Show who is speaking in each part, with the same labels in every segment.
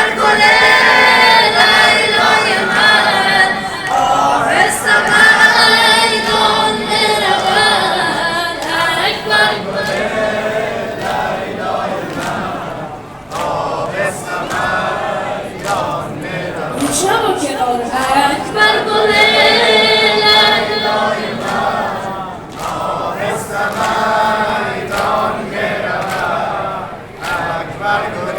Speaker 1: اکبر گل لیلای من آهسته میدان میرود اکبر گل لیلای من آهسته میدان میرود شب و کنار اکبر گل لیلای من آهسته میدان میرود اکبر گل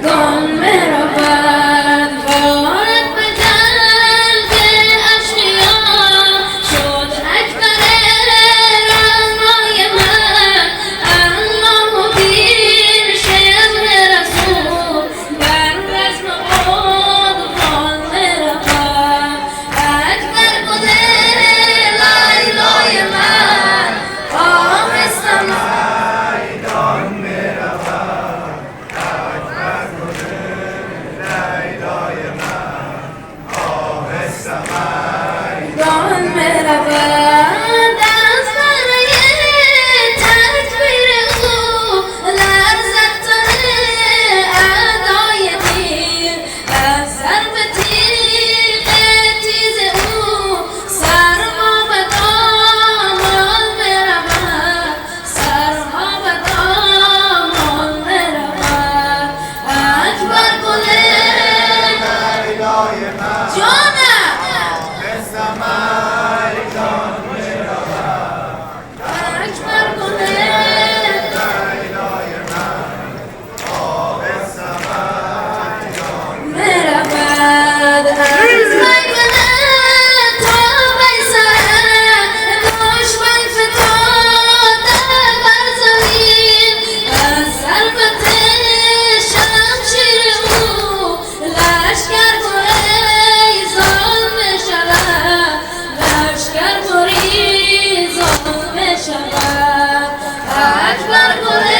Speaker 1: دان میرود وارد به قلب اشقیا شد اکبر رعنای من اما مبین شبه رسول بر رسم عدوان میرود اکبر گل لیلای من آهسته میدان میرود دان میرود از برای تکبیر او لرزد تن اعدای دین از ضرب تیغ تیز او سرها به دامان میرود سرها به دامان میرود اکبر گل لیلای من جانم اکبر گل لیلای من آهسته میرود از میمنه تا بیسره دشمن فتاده بر زمین از ضربت شمشیر او لشکر گریزان میشود لشکر گریزان میشود اکبر گل